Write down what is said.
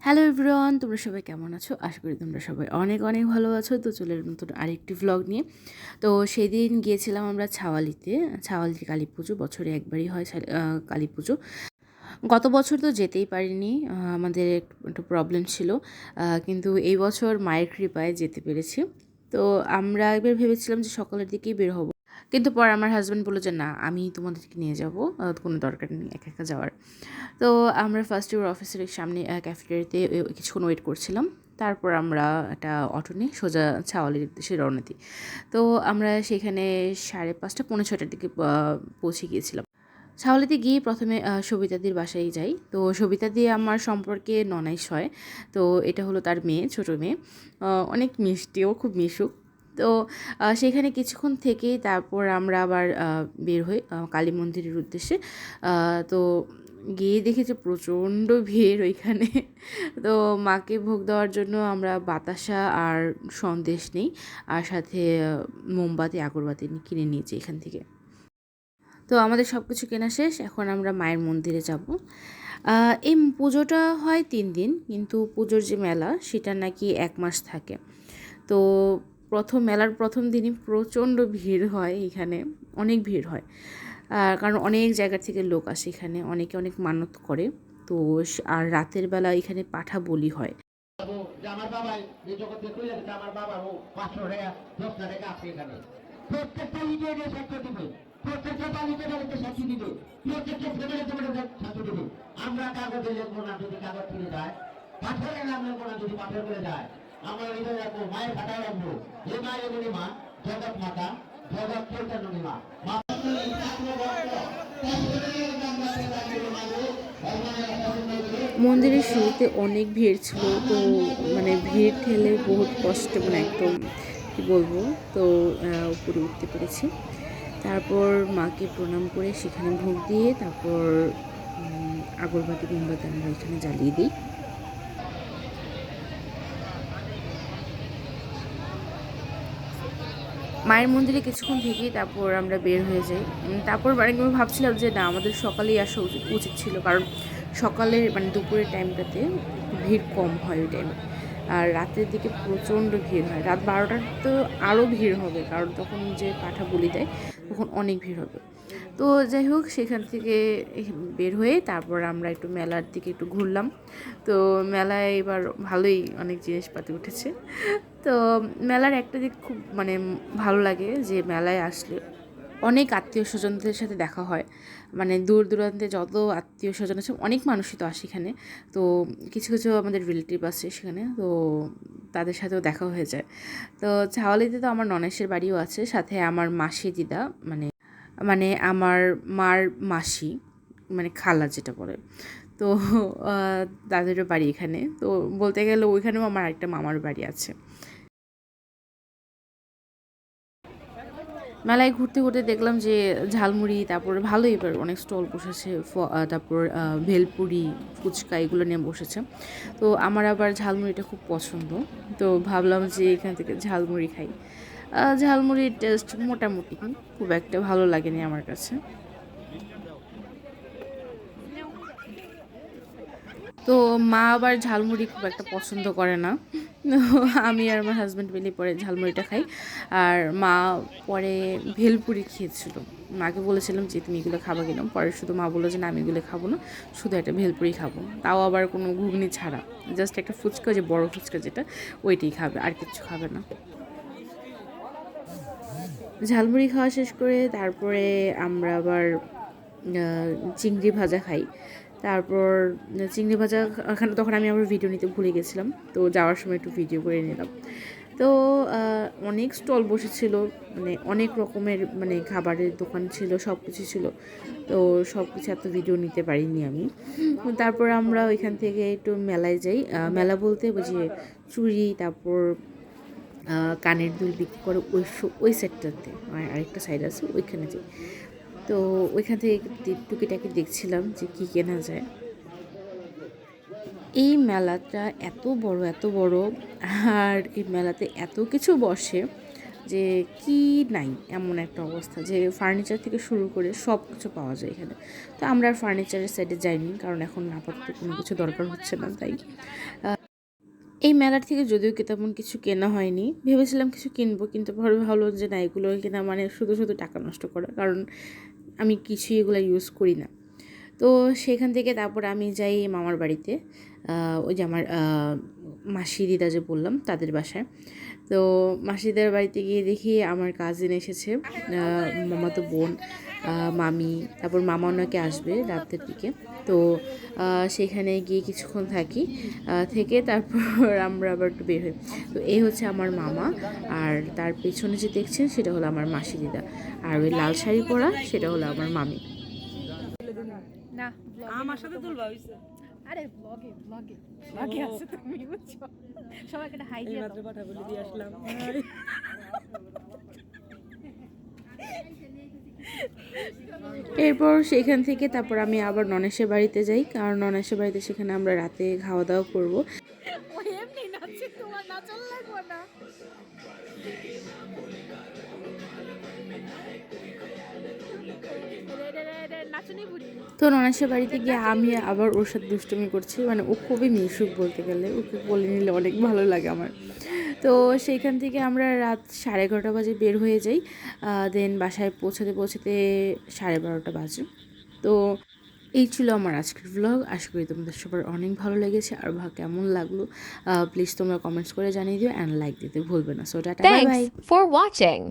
Hello everyone, তোমরা সবাই কেমন আছো? আশা করি তোমরা সবাই অনেক অনেক ভালো আছো। তো চলে এলাম নতুন আরেকটি ভ্লগ নিয়ে। তো সেদিন গিয়েছিলাম আমরা ছাওয়ালিতে কালী পুজো। বছরে একবারই হয় কালী পুজো। গত বছর তো যেতেই পারিনি, আমাদের একটু প্রবলেম ছিল, কিন্তু এই বছর মায়ের কৃপায় যেতে পেরেছি। তো আমরা একবার ভেবেছিলাম যে সকালের দিকেই বের হব, কিন্তু পরে আমার হাজব্যান্ড বললো যে না, আমি তোমাদেরকে নিয়ে যাব, কোনো দরকার নেই একা একা যাওয়ার। তো আমরা ফার্স্টে ওর অফিসের সামনে ক্যাফেটেরিয়াতে কিছুক্ষণ ওয়েট করছিলাম। তারপর আমরা একটা অটো নিয়ে সোজা ছাওয়ালির উদ্দেশ্যে রওনা দিই। তো আমরা সেখানে 5:30 পৌনে 6টার দিকে পৌঁছে গিয়েছিলাম। ছাওয়ালিতে গিয়ে প্রথমে সবিতাদির বাসায় যাই। তো সবিতাদি আমার সম্পর্কে ননাইশ হয়। তো এটা হলো তার মেয়ে, ছোটো মেয়ে, অনেক মিষ্টিও, খুব মিশুক। তো সেখানে কিছুক্ষণ থেকেই তারপর আমরা আবার বের হই কালী মন্দিরের উদ্দেশ্যে। তো গিয়ে দেখি যে প্রচণ্ড ভিড় ওইখানে। তো মাকে ভোগ দেওয়ার জন্য আমরা বাতাসা আর সন্দেশ নিই, আর সাথে মোমবাতি আগরবাতি কিনে নিয়েছি এখান থেকে। তো আমাদের সব কিছু কেনা শেষ, এখন আমরা মায়ের মন্দিরে যাব। এই পুজোটা হয় 3 দিন, কিন্তু পুজোর যে মেলা সেটা নাকি 1 মাস থাকে। তো মেলার প্রথম দিনই প্রচণ্ড ভিড় হয় এখানে, অনেক ভিড় হয়। কারণ অনেক জায়গা থেকে লোক আসে এখানে, অনেকে অনেক মানত করে। তো আর রাতের বেলা এখানে পাঠা বলি হয়। আমার বাবা এই জগতে চলে গেছে, আমার বাবা ও 500 টাকা 10 টাকা আছে এখানে। প্রত্যেকটা ইটে সাক্ষ্য দিবে, প্রত্যেকটা বাড়িতে বাড়িতে সাক্ষী দিবে, প্রত্যেকটা ফ্যামিলিতে সাক্ষী দিবে। আমরা কাগজে লিখবো না, যদি কাগজ ফিরে যায়, পাথরে নাম লিখবো না, যদি পাথর করে যায়। আমরা লিখে রাখবো, মায়ের খাতায় রাখবো, এ মায়ের বলি মা, জগৎ মাতা, জগৎ চৈতন্য মা। মন্দিরের শুরুতে অনেক ভিড় ছিল, তো ভিড় ঠেলে বহুত কষ্ট, একদম কী বলবো। তো উপরে উঠতে পেরেছি। তারপর মাকে প্রণাম করে সেখানে ভোগ দিয়ে তারপর আগরবাতি মোমবাতি আমরা এখানে জ্বালিয়ে দিই। মায়ের মন্দিরে কিছুক্ষণ থেকেই তারপর আমরা বের হয়ে যাই। তারপর ভাবছিলাম যে না, আমাদের সকালেই আসা উচিত ছিল, কারণ সকালের দুপুরের টাইমটাতে ভিড় কম হয় ওই টাইমে। আর রাতের দিকে প্রচণ্ড ভিড় হয়, রাত 12টার তো আরও ভিড় হবে, কারণ তখন যে পাঠা বলি দেয় তখন অনেক ভিড় হবে। তো যাই হোক, সেখান থেকে বের হয়ে তারপর আমরা একটু মেলার দিকে একটু ঘুরলাম। তো মেলায় এবার ভালোই অনেক জিনিসপাতি উঠেছে। তো মেলার একটা দিক খুব ভালো লাগে, যে মেলায় আসলে অনেক আত্মীয় স্বজনদের সাথে দেখা হয়। দূর দূরান্তে যত আত্মীয় স্বজন আছে, অনেক মানুষই তো আসে এখানে। তো কিছু কিছু আমাদের রিলেটিভ আছে সেখানে, তো তাদের সাথেও দেখা হয়ে যায়। তো ছাওয়ালিতে তো আমার ননেশের বাড়িও আছে, সাথে আমার মাসি দিদা, আমার মার মাসি, খালা যেটা বলে। তো তাদেরও বাড়ি এখানে। তো বলতে গেলে ওইখানেও আমার আরেকটা মামার বাড়ি আছে। মেলায় ঘুরতে ঘুরতে দেখলাম যে ঝালমুড়ি, তারপরে ভালোই এবার অনেক স্টল বসেছে, তারপর ভেলপুরি, ফুচকা এগুলো নিয়ে বসেছে। তো আমার আবার ঝালমুড়িটা খুব পছন্দ, তো ভাবলাম যে এখান থেকে ঝালমুড়ি খাই। ঝালমুড়ির টেস্ট মোটামুটি, খুব একটা ভালো লাগেনি আমার কাছে। তো মা আবার ঝালমুড়ি খুব একটা পছন্দ করে না। আমি আর আমার হাজব্যান্ড মিলে পরে ঝালমুড়িটা খাই। আর মা পরে ভেলপুরি খেয়েছিল। মাকে বলেছিলাম যে তুমি এগুলো খাবা কিনা, পরে শুধু মা বললো যে না, আমি এগুলো খাবো না, শুধু একটা ভেলপুরি খাবো, তাও আবার কোনো ঘুগনি ছাড়া, জাস্ট একটা ফুচকা, যে বড় ফুচকা যেটা, ওইটাই খাবে, আর কিচ্ছু খাবে না। ঝালমুড়ি খাওয়া শেষ করে তারপরে আমরা আবার চিংড়ি ভাজা খাই। তারপর চিংড়ি ভাজা খানে তখন আমি আবার ভিডিও নিতে ভুলে গেছিলাম, তো যাওয়ার সময় একটু ভিডিও করে নিলাম। তো অনেক স্টল বসেছিল, অনেক রকমের খাবারের দোকান ছিল, সব কিছু ছিল। তো সব কিছু এত ভিডিও নিতে পারিনি আমি। তারপর আমরা ওইখান থেকে একটু মেলায় যাই। মেলা বলতে বুঝি চুড়ি, তারপর কানের দুল বিক্রি করে ওই সেটটাতে, আরেকটা সাইড আছে ওইখানে যাই। তো ওইখান থেকে টুকিটাকি দেখছিলাম যে কী কেনা যায়। এই মেলাটা এত বড়, এত বড়, আর এই মেলাতে এত কিছু বসে, যে কি নাই এমন একটা অবস্থা, যে ফার্নিচার থেকে শুরু করে সব কিছু পাওয়া যায় এখানে। তো আমরা আর ফার্নিচারের সাইডে যাইনি, কারণ এখন আপাতত কোনো কিছু দরকার হচ্ছে না। তাই এই মেলার থেকে যদিও কি তেমন কিছু কেনা হয়নি, ভেবেছিলাম কিছু কিনবো, কিন্তু পরে ভাবলো যে না, এগুলো কেনা মানে শুধু শুধু টাকা নষ্ট করা, কারণ আমি কিছুই এগুলো ইউজ করি না। তো সেখান থেকে তারপর আমি যাই মামার বাড়িতে, ওই যে আমার মাসি দিদা যে বললাম তাদের বাসায়। তো মাসিদের বাড়িতে গিয়ে দেখি আমার কাজিন এসেছে, মামাতো বোন, মামি, তারপর মামা ওনাকে আসবে রাতের দিকে। তো সেখানে গিয়ে কিছুক্ষণ থাকি, থেকে তারপর আমরা আবার একটু বের হই। তো এই হচ্ছে আমার মামা, আর তার পেছনে যে দেখছেন সেটা হলো আমার মাসি দিদা, আর ওই লাল শাড়ি পরা সেটা হলো আমার মামি। না আমার সাথে তুলবা হইছে। আরে ব্লগে ব্লগে ব্লগে আছে, তুমি বুঝছো, সবাইকে একটা হাই দিয়ে দাও। কথা বলে দিয়ে আসলাম। এরপর সেখান থেকে তারপর আমি আবার ননেশের বাড়িতে যাই, কারণ ননেশের বাড়িতে সেখানে আমরা রাতে খাওয়া দাওয়া করবো। ওই এমনি নাচে, তোমার নাচল লাগবে না। নাচনি বুড়ি। তো ননেশের বাড়িতে গিয়ে আমি আবার ওর সাথে দুষ্টুমি করছি, মানে ও খুবই মিশুক বলতে গেলে, ওকে বলে নিলে অনেক ভালো লাগে আমার। তো সেইখান থেকে আমরা রাত 11:30 বাজে বের হয়ে যাই, দেন বাসায় পৌঁছাতে পৌঁছাতে 12:30 বাজে। তো এই ছিল আমার আজকের ব্লগ। আশা করি তোমাদের সবার অনেক ভালো লেগেছে, আর কেমন লাগলো প্লিজ তোমরা কমেন্টস করে জানিয়ে দিও, অ্যান্ড লাইক দিতে ভুলবে না। So tata, bye bye. Thanks for watching.